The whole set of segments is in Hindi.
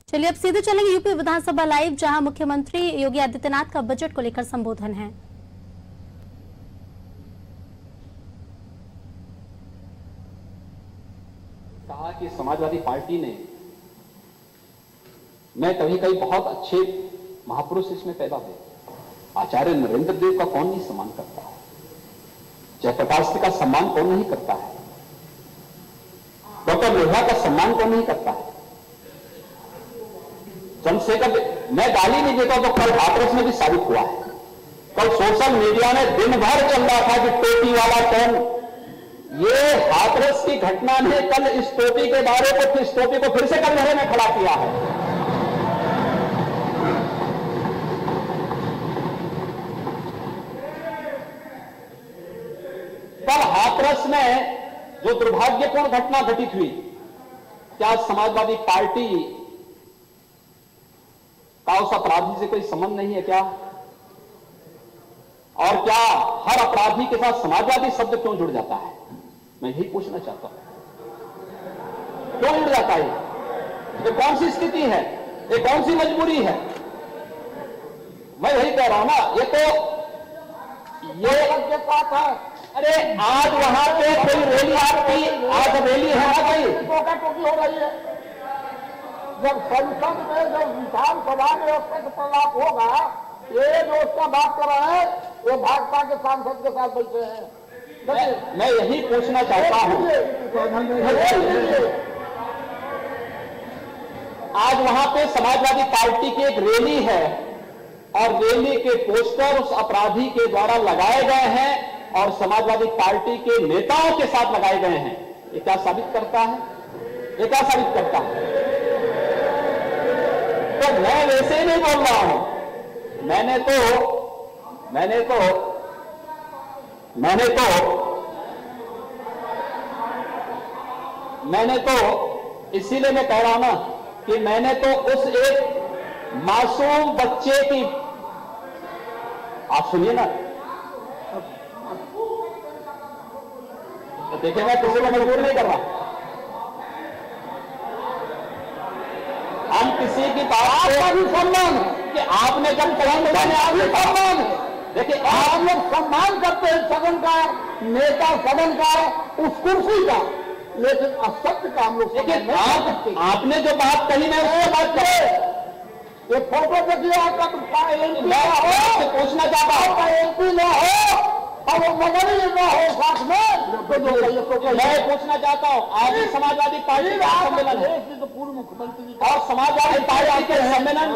चलिए अब सीधे चलेंगे यूपी विधानसभा लाइव, जहां मुख्यमंत्री योगी आदित्यनाथ का बजट को लेकर संबोधन है। कहा कि समाजवादी पार्टी ने, मैं कभी कभी बहुत अच्छे महापुरुष इसमें पैदा हुए, आचार्य नरेंद्र देव का कौन नहीं सम्मान करता है, जयप्रकाश का सम्मान कौन नहीं करता है, डॉक्टर लोहिया का सम्मान कौन नहीं करता है, चंद्रशेखर, मैं गाली नहीं देता तो कल हाथरस में भी साबित हुआ है। कल सोशल मीडिया में दिन भर चल रहा था कि टोपी वाला कौन, ये हाथरस की घटना ने कल इस टोपी के बारे को, इस टोपी को फिर से कलघरे में खड़ा किया है। कल हाथरस में जो दुर्भाग्यपूर्ण घटना घटित हुई, क्या समाजवादी पार्टी का उस अपराधी से कोई संबंध नहीं है क्या? और क्या हर अपराधी के साथ समाजवादी शब्द क्यों जुड़ जाता है? मैं यही पूछना चाहता हूं, क्यों जुड़ जाता है? ये कौन सी स्थिति है, ये कौन सी मजबूरी है? मैं यही कह रहा हूं ना, ये तो ये बात है। अरे आज वहां पे कोई रैली, आपकी आज रैली है ना, कोई टोकी हो रही है। जब संसद में, जब विधानसभा में उसका प्रलाप होगा, ये जो उसका बात कर रहा है वो भाजपा के सांसद के साथ बैठे हैं। मैं यही पूछना चाहता हूं, आज वहां पे समाजवादी पार्टी की एक रैली है और रैली के पोस्टर उस अपराधी के द्वारा लगाए गए हैं और समाजवादी पार्टी के नेताओं के साथ लगाए गए हैं। ये क्या साबित करता है? ये क्या साबित करता है? तो मैं वैसे ही नहीं बोल रहा हूं, मैंने तो इसीलिए मैं कह रहा हूं ना कि मैंने तो उस एक मासूम बच्चे की, आप सुनिए ना, तो देखिए मैं किसी को मजबूर नहीं कर रहा, हम किसी की बात का भी सम्मान कि आपने जब सम्मान, देखिए आप लोग सम्मान करते हैं सदन का, नेता सदन का, उस कुर्सी का, लेकिन असत्य का हम लोग, देखिए आपने जो बात कही मैं उससे बात करें, ये फोटो देखिए आपका एमपी हो, पूछना चाहता हूं एमपी न हो और वो मगर ही न हो साथ में, तो मैं पूछना चाहता हूं, आज समाजवादी पार्टी का सम्मेलन है तो पूर्व मुख्यमंत्री और समाजवादी पार्टी के सम्मेलन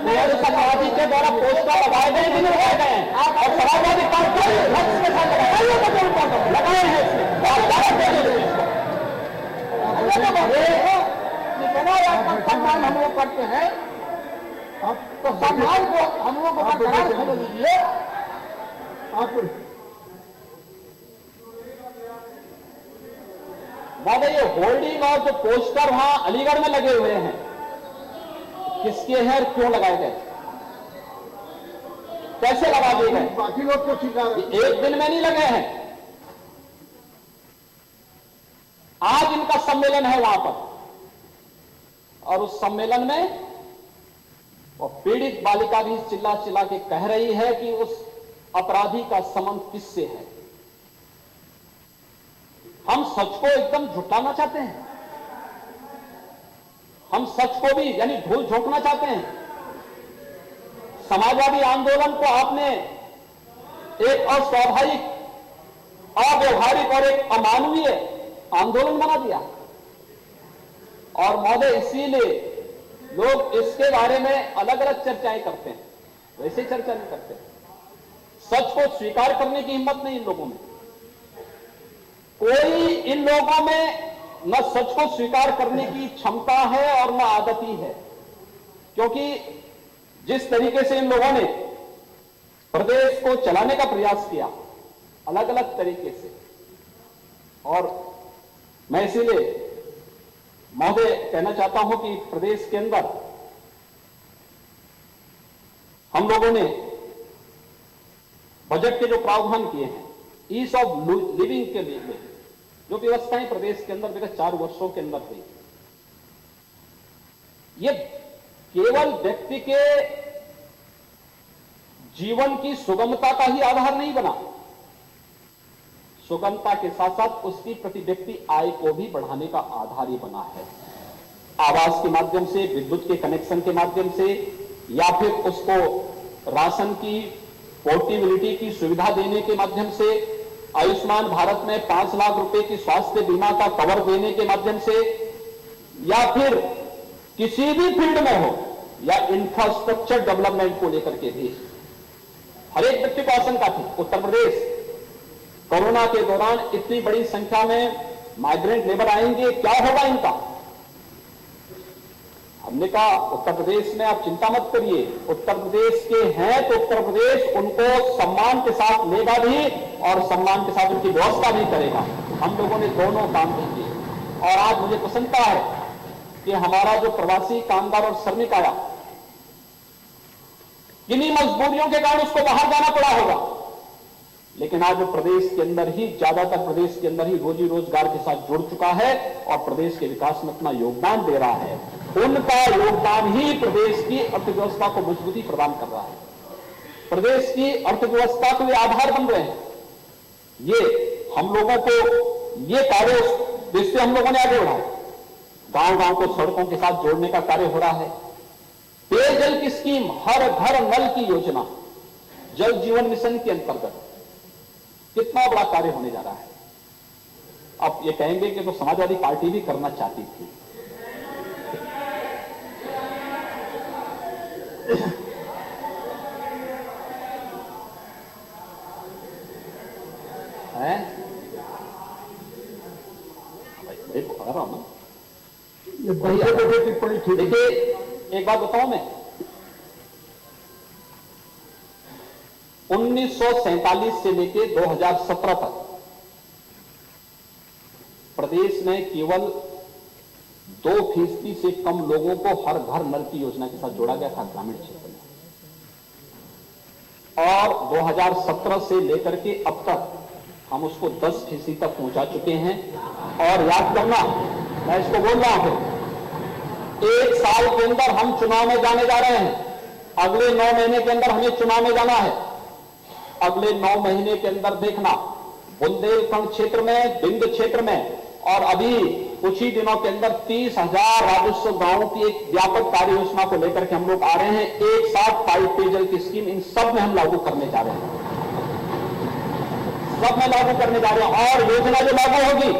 समाजवादी के द्वारा पोस्टर लगाए गए कि नहीं लगाए गए हैं, और समाजवादी पार्टी के साथ लगाए हैं सम्मान हम लोग करते हैं, तो सम्मान को हम लोग बरकरार कर लीजिए। महोदय, ये होर्डिंग और जो पोस्टर वहां अलीगढ़ में लगे हुए हैं, किसके हैं और क्यों लगाए गए, कैसे लगा दिए गए? बाकी लोग तो ठीक है, एक दिन में नहीं लगे हैं, आज इनका सम्मेलन है वहां पर, और उस सम्मेलन में वो पीड़ित बालिका भी चिल्ला चिल्ला के कह रही है कि उस अपराधी का संबंध किससे है। हम सच को एकदम झुटलाना चाहते हैं, हम सच को भी यानी धूल झोंकना चाहते हैं। समाजवादी आंदोलन को आपने एक अस्वाभाविक, अव्यवहारिक और एक अमानवीय आंदोलन बना दिया, और महोदय इसीलिए लोग इसके बारे में अलग अलग चर्चाएं करते हैं, वैसे चर्चा नहीं करते। सच को स्वीकार करने की हिम्मत नहीं इन लोगों में, कोई इन लोगों में न सच को स्वीकार करने की क्षमता है और न आदत ही है, क्योंकि जिस तरीके से इन लोगों ने प्रदेश को चलाने का प्रयास किया अलग अलग तरीके से, और मैं इसीलिए महोदय कहना चाहता हूं कि प्रदेश के अंदर हम लोगों ने बजट के जो प्रावधान किए हैं, ईज ऑफ लिविंग के लिए जो व्यवस्थाएं प्रदेश के अंदर विगत 4 वर्षों के अंदर हुई, ये केवल व्यक्ति के जीवन की सुगमता का ही आधार नहीं बना, सुगमता के साथ साथ उसकी प्रति व्यक्ति आय को भी बढ़ाने का आधार ही बना है। आवास के माध्यम से, विद्युत के कनेक्शन के माध्यम से, या फिर उसको राशन की पोर्टेबिलिटी की सुविधा देने के माध्यम से, आयुष्मान भारत में 5 लाख रुपए की स्वास्थ्य बीमा का कवर देने के माध्यम से, या फिर किसी भी फील्ड में हो, या इंफ्रास्ट्रक्चर डेवलपमेंट को लेकर के भी हर एक व्यक्ति को आशंका थी। उत्तर प्रदेश कोरोना के दौरान इतनी बड़ी संख्या में माइग्रेंट लेबर आएंगे, क्या होगा इनका? हमने कहा उत्तर प्रदेश में आप चिंता मत करिए, उत्तर प्रदेश के हैं तो उत्तर प्रदेश उनको सम्मान के साथ लेगा भी और सम्मान के साथ उनकी व्यवस्था भी करेगा। हम लोगों ने दोनों काम किए और आज मुझे प्रसन्नता है कि हमारा जो प्रवासी कामगार और श्रमिक आया, किन्हीं मजबूरियों के कारण उसको बाहर जाना पड़ा होगा, लेकिन आज वो प्रदेश के अंदर ही, ज्यादातर प्रदेश के अंदर ही रोजी रोजगार के साथ जुड़ चुका है और प्रदेश के विकास में अपना योगदान दे रहा है। उनका योगदान ही प्रदेश की अर्थव्यवस्था को मजबूती प्रदान कर रहा है, प्रदेश की अर्थव्यवस्था के लिए आधार बन रहे हैं। ये हम लोगों को ये कार्य जिससे हम लोगों ने आगे बढ़ा है, गांव गांव को सड़कों के साथ जोड़ने का कार्य हो रहा है, पेयजल की स्कीम, हर घर नल की योजना, जल जीवन मिशन के अंतर्गत कितना बड़ा कार्य होने जा रहा है। अब ये कहेंगे कि तो समाजवादी पार्टी भी करना चाहती थी। है देखो आ रहा हूं ना, ये टिप्पणी थी। देखिए एक बात बताऊं मैं, 1947 से लेकर 2017 तक प्रदेश में केवल 2% से कम लोगों को हर घर नल की योजना के साथ जोड़ा गया था ग्रामीण क्षेत्र में, और 2017 से लेकर के अब तक हम उसको 10% तक पहुंचा चुके हैं। और याद करना, मैं इसको बोल रहा हूं, 1 साल के अंदर हम चुनाव में जाने जा रहे हैं, अगले 9 महीने के अंदर हमें चुनाव में जाना है। अगले 9 महीने के अंदर देखना, बुंदेलखंड क्षेत्र में, बिंद क्षेत्र में, और अभी कुछ ही दिनों के अंदर 30,000 राजस्व गांवों की एक व्यापक कार्य योजना को लेकर के हम लोग आ रहे हैं। एक साथ पाइप पेयजल की स्कीम इन सब में हम लागू करने जा रहे हैं, सब में लागू करने जा रहे हैं। और योजना जो लागू होगी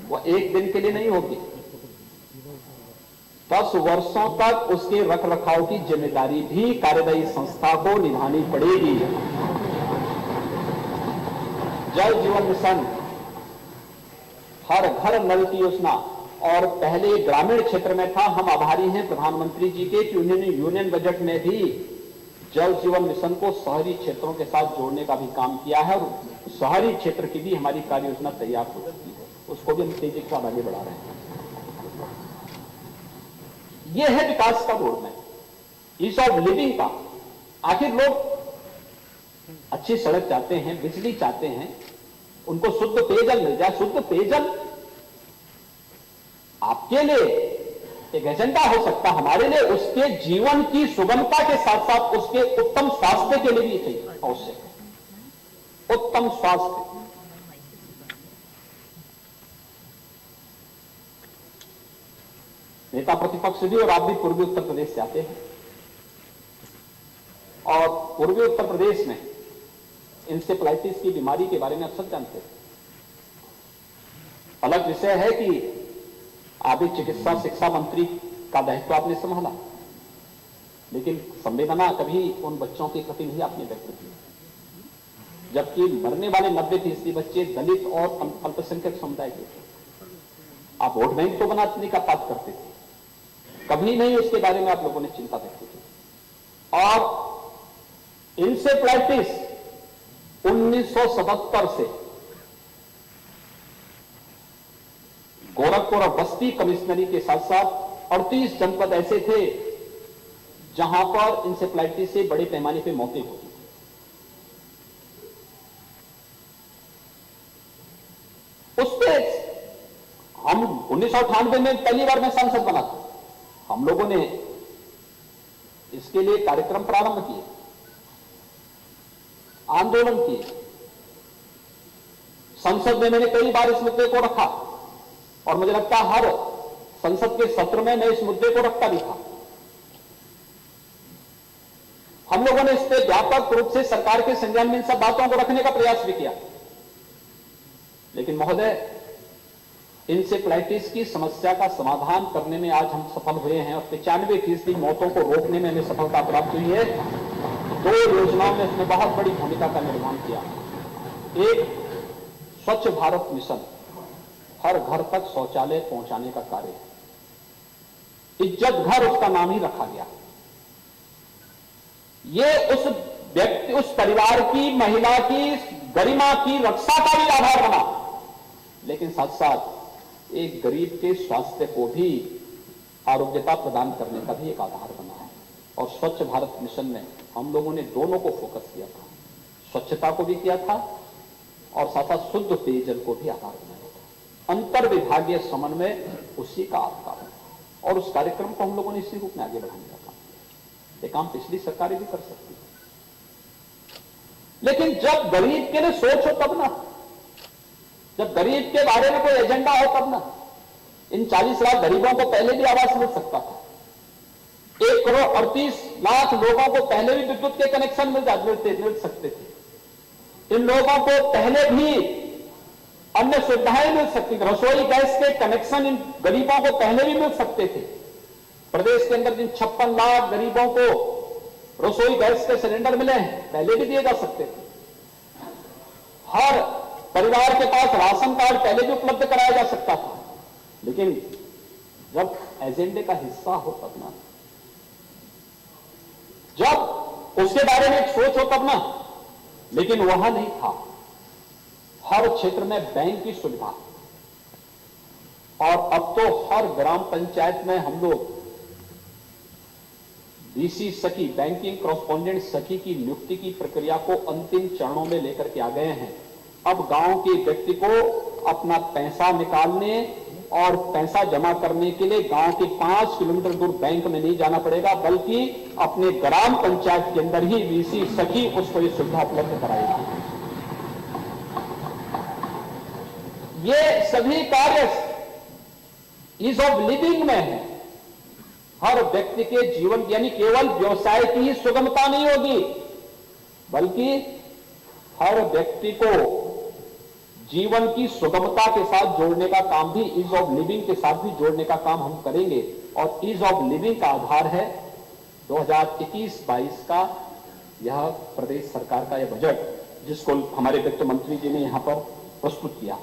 वो एक दिन के लिए नहीं होगी, 10 वर्षों तक उसके रख रखाव की जिम्मेदारी भी कार्यदायी संस्था को निभानी पड़ेगी। जल जीवन मिशन, हर घर नल की योजना, और पहले ग्रामीण क्षेत्र में था। हम आभारी हैं प्रधानमंत्री जी के कि उन्होंने यूनियन बजट में भी जल जीवन मिशन को शहरी क्षेत्रों के साथ जोड़ने का भी काम किया है, और शहरी क्षेत्र की भी हमारी कार्य योजना तैयार हो चुकी है, उसको भी हम तेजी के साथ आगे बढ़ा रहे हैं। यह है विकास का रोडमैप, ईज ऑफ लिविंग का। आखिर लोग अच्छी सड़क चाहते हैं, बिजली चाहते हैं, उनको शुद्ध पेयजल मिल जाए। शुद्ध पेयजल आपके लिए एक एजेंडा हो सकता, हमारे लिए उसके जीवन की सुगमता के साथ साथ उसके उत्तम स्वास्थ्य के लिए भी चाहिए, आवश्यक है उत्तम स्वास्थ्य। नेता प्रतिपक्ष भी और आप भी पूर्वी उत्तर प्रदेश से आते हैं, और पूर्वी उत्तर प्रदेश में इंसेफ्लाइटिस की बीमारी के बारे में आप सब जानते हैं। अलग विषय है कि आप भी चिकित्सा शिक्षा मंत्री का दायित्व आपने संभाला, लेकिन संवेदना कभी उन बच्चों के प्रति नहीं आपने व्यक्त की, जबकि मरने वाले 90% बच्चे दलित और अल्पसंख्यक समुदाय के थे। आप वोट बैंक तो बनाने का बात करते थे, कभी नहीं उसके बारे में आप लोगों ने चिंता व्यक्त की। और इंसेफ्लाइटिस 1977 से गोरखपुर और बस्ती कमिश्नरी के साथ साथ 38 जनपद ऐसे थे जहां पर इंसेफ्लाइटिस से बड़े पैमाने पे मौतें होती थी। उस पे हम 1998 में पहली बार मैं सांसद बना था, हम लोगों ने इसके लिए कार्यक्रम प्रारंभ किए, आंदोलन किए, संसद में मैंने कई बार इस मुद्दे को रखा और मुझे लगता है हर संसद के सत्र में मैं इस मुद्दे को रखता भी था। हम लोगों ने इस पर व्यापक रूप से सरकार के संज्ञान में इन सब बातों को रखने का प्रयास भी किया, लेकिन महोदय इंसेफ्लाइटिस की समस्या का समाधान करने में आज हम सफल हुए हैं और 95% मौतों को रोकने में हमें सफलता प्राप्त हुई है। 2 योजनाओं में उसने बहुत बड़ी भूमिका का निर्वहन किया। एक, स्वच्छ भारत मिशन, हर घर तक शौचालय पहुंचाने का कार्य है। इज्जत घर उसका नाम ही रखा गया। ये उस व्यक्ति, उस परिवार की, महिला की गरिमा की रक्षा का भी आधार बना, लेकिन साथ साथ एक गरीब के स्वास्थ्य को भी आरोग्यता प्रदान करने का भी एक आधार बना है। और स्वच्छ भारत मिशन में हम लोगों ने दोनों को फोकस किया था, स्वच्छता को भी किया था और साथ साथ शुद्ध पेयजल को भी आधार बनाया था। अंतर विभागीय समन्वय उसी का आधार है और उस कार्यक्रम को हम लोगों ने इसी रूप में आगे बढ़ाने का काम किया। ये काम पिछली सरकारें भी कर सकती है, लेकिन जब गरीब के लिए सोच हो तब ना, जब गरीब के बारे में कोई एजेंडा हो तब ना। इन 40 लाख गरीबों को पहले भी आवास मिल सकता था। 1,38,00,000 लोगों को पहले भी विद्युत के कनेक्शन मिल सकते थे। इन लोगों को पहले भी अन्य सुविधाएं मिल सकती थी। रसोई गैस के कनेक्शन इन गरीबों को पहले भी मिल सकते थे। प्रदेश के अंदर जिन 56 लाख गरीबों को रसोई गैस के सिलेंडर मिले हैं, पहले भी दिए जा सकते थे। हर परिवार के पास राशन कार्ड पहले भी उपलब्ध कराया जा सकता था, लेकिन जब एजेंडे का हिस्सा हो तब ना, जब उसके बारे में एक सोच हो तब ना, लेकिन वहां नहीं था। हर क्षेत्र में बैंक की सुविधा, और अब तो हर ग्राम पंचायत में हम लोग बीसी सखी, बैंकिंग कॉरेस्पॉन्डेंट सखी की नियुक्ति की प्रक्रिया को अंतिम चरणों में लेकर के आ गए हैं। अब गांव के व्यक्ति को अपना पैसा निकालने और पैसा जमा करने के लिए गांव के 5 किलोमीटर दूर बैंक में नहीं जाना पड़ेगा, बल्कि अपने ग्राम पंचायत के अंदर ही बीसी सखी उसको ये सुविधा उपलब्ध कराएगी। ये सभी कार्य ईज ऑफ लिविंग में है। हर व्यक्ति के जीवन, यानी केवल व्यवसाय की ही सुगमता नहीं होगी, बल्कि हर व्यक्ति को जीवन की सुगमता के साथ जोड़ने का काम भी, ईज ऑफ लिविंग के साथ भी जोड़ने का काम हम करेंगे। और ईज ऑफ लिविंग का आधार है 2021-22 का यह प्रदेश सरकार का यह बजट, जिसको हमारे वित्त मंत्री जी ने यहां पर प्रस्तुत किया।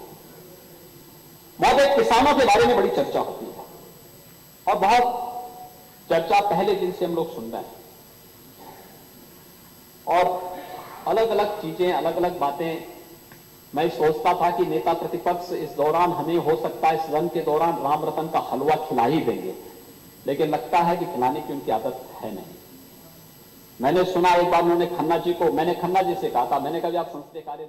महोदय, किसानों के बारे में बड़ी चर्चा होती है और बहुत चर्चा पहले दिन से हम लोग सुन रहे हैं, और अलग अलग चीजें, अलग अलग बातें। मैं सोचता था कि नेता प्रतिपक्ष इस दौरान हमें हो सकता है इस रन के दौरान राम रतन का हलवा खिला ही देंगे, लेकिन लगता है कि खिलाने की उनकी आदत है नहीं। मैंने सुना एक बार उन्होंने खन्ना जी को, मैंने खन्ना जी से कहा था, मैंने कहा आप संसदीय कार्य